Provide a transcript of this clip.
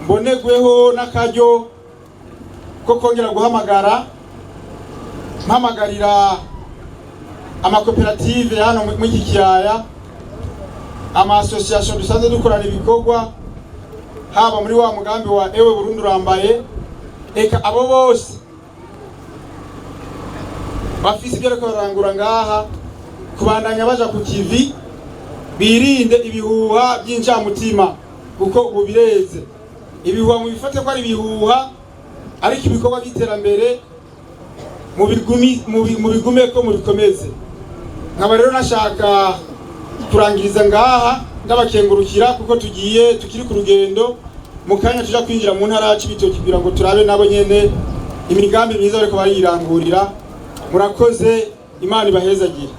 mbonegweho n'akaryo ko kongera guhamagara mpamagarira amakoperative hano mu iki kiyaya, ama association dusanzwe dukorana ibikorwa haba muri wa mugambi wa ewe Burundi urambaye, eka abo bose bafise ibyo ariko barangura ngaha kubandanya baja ku kivi, birinde ibihuha by'incamutima kuko ubu bireze. Ibihuha mu bifate ko ari ibihuha, ariko ibikorwa by'iterambere mu bigume ko mu bikomeze. Nkaba rero nashaka kurangiriza ngaha ndabakengurukira kuko tukiri ku rugendo, mu kanya tuja kwinjira mu ntara ya Cibitoke kugira ngo turabe nabo nyene imigambi myiza bariko barirangurira. Murakoze, Imana ibahezagire.